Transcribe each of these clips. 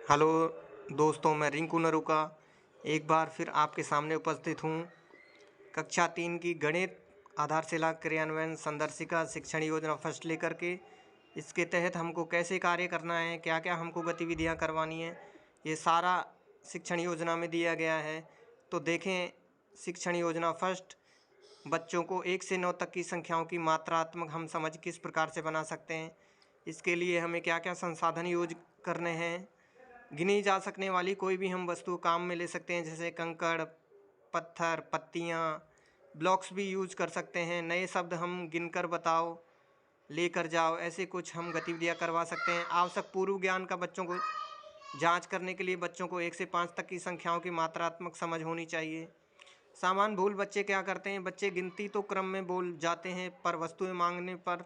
Hello दोस्तों, मैं रिंकू नरूका एक बार फिर आपके सामने उपस्थित हूँ। कक्षा 3 की गणित आधारशिला क्रियान्वयन संदर्शिका शिक्षण योजना फर्स्ट लेकर के। इसके तहत हमको कैसे कार्य करना है, क्या क्या हमको गतिविधियाँ करवानी है, ये सारा शिक्षण योजना में दिया गया है। तो देखें शिक्षण योजना फर्स्ट। बच्चों को 1 से 9 तक की संख्याओं की मात्रात्मक हम समझ किस प्रकार से बना सकते हैं, इसके लिए हमें क्या क्या संसाधन यूज करने हैं। गिनी जा सकने वाली कोई भी हम वस्तु काम में ले सकते हैं, जैसे कंकड़, पत्थर, पत्तियाँ, ब्लॉक्स भी यूज कर सकते हैं। नए शब्द हम गिनकर बताओ, लेकर जाओ, ऐसे कुछ हम गतिविधियाँ करवा सकते हैं। आवश्यक पूर्व ज्ञान का बच्चों को जांच करने के लिए बच्चों को 1 से 5 तक की संख्याओं की मात्रात्मक समझ होनी चाहिए। सामान्य भूल बच्चे क्या करते हैं, बच्चे गिनती तो क्रम में बोल जाते हैं, पर वस्तुएं मांगने पर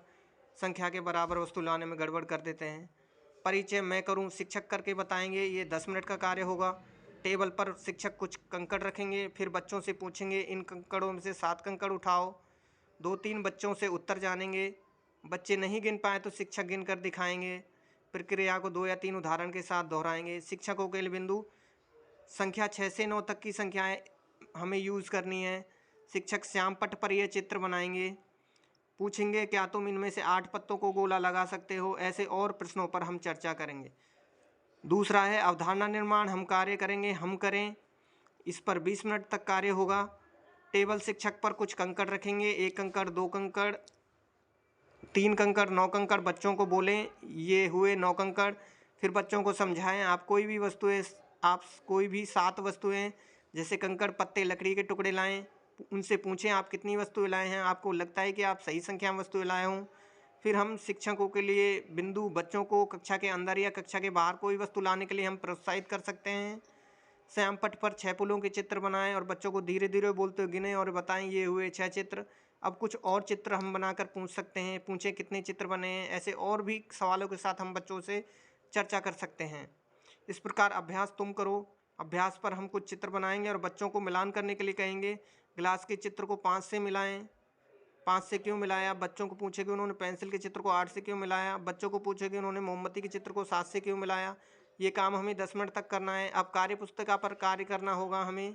संख्या के बराबर वस्तु लाने में गड़बड़ कर देते हैं। परिचय मैं करूं, शिक्षक करके बताएंगे। ये 10 मिनट का कार्य होगा। टेबल पर शिक्षक कुछ कंकड़ रखेंगे, फिर बच्चों से पूछेंगे इन कंकड़ों में से 7 कंकड़ उठाओ। 2-3 बच्चों से उत्तर जानेंगे। बच्चे नहीं गिन पाए तो शिक्षक गिन कर दिखाएंगे। प्रक्रिया को 2 या 3 उदाहरण के साथ दोहराएंगे। शिक्षकों के लिए बिंदु संख्या 6 से 9 तक की संख्याएं हमें यूज़ करनी है। शिक्षक श्याम पट पर यह चित्र बनाएंगे, पूछेंगे क्या तुम इनमें से 8 पत्तों को गोला लगा सकते हो। ऐसे और प्रश्नों पर हम चर्चा करेंगे। दूसरा है अवधारणा निर्माण। हम कार्य करेंगे, हम करें। इस पर 20 मिनट तक कार्य होगा। टेबल शिक्षक पर कुछ कंकड़ रखेंगे, 1 कंकड़, 2 कंकड़, 3 कंकड़, 9 कंकड़। बच्चों को बोलें ये हुए 9 कंकड़। फिर बच्चों को समझाएं। आप कोई भी 7 वस्तुएं जैसे कंकड़, पत्ते, लकड़ी के टुकड़े लाएं। उनसे पूछें आप कितनी वस्तुएं लाए हैं, आपको लगता है कि आप सही संख्या में वस्तुएं लाए हों। फिर हम शिक्षकों के लिए बिंदु बच्चों को कक्षा के अंदर या कक्षा के बाहर कोई वस्तु लाने के लिए हम प्रोत्साहित कर सकते हैं। श्याम पट पर 6 फूलों के चित्र बनाएं और बच्चों को धीरे धीरे बोलते हुए गिने और बताएं ये हुए 6 चित्र। अब कुछ और चित्र हम बनाकर पूछ सकते हैं, पूछें कितने चित्र बने हैं। ऐसे और भी सवालों के साथ हम बच्चों से चर्चा कर सकते हैं। इस प्रकार अभ्यास तुम करो। अभ्यास पर हम कुछ चित्र बनाएंगे और बच्चों को मिलान करने के लिए कहेंगे। गिलास के चित्र को 5 से मिलाएं। 5 से क्यों मिलाया। बच्चों को पूछे कि उन्होंने पेंसिल के चित्र को 8 से क्यों मिलाया। बच्चों को पूछे कि उन्होंने मोमबत्ती के चित्र को 7 से क्यों मिलाया। ये काम हमें 10 मिनट तक करना है। अब कार्यपुस्तिका पर कार्य करना होगा हमें।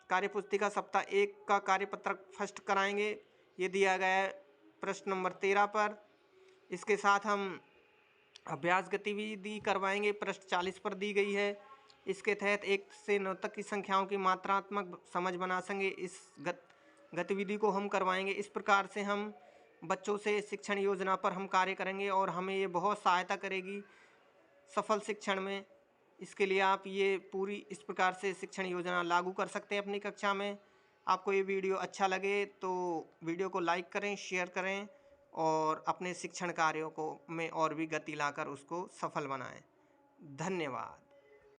कार्यपुस्तिका सप्ताह 1 का कार्यपत्रक फर्स्ट कराएंगे। ये दिया गया है प्रश्न नंबर 13 पर। इसके साथ हम अभ्यास गतिविधि करवाएंगे, पृष्ठ 40 पर दी गई है। इसके तहत 1 से 9 तक की संख्याओं की मात्रात्मक समझ बना सकेंगे। इस गतिविधि को हम करवाएंगे। इस प्रकार से हम बच्चों से शिक्षण योजना पर हम कार्य करेंगे और हमें ये बहुत सहायता करेगी सफल शिक्षण में। इसके लिए आप ये पूरी इस प्रकार से शिक्षण योजना लागू कर सकते हैं अपनी कक्षा में। आपको ये वीडियो अच्छा लगे तो वीडियो को लाइक करें, शेयर करें और अपने शिक्षण कार्यों को में और भी गति लाकर उसको सफल बनाएं। धन्यवाद।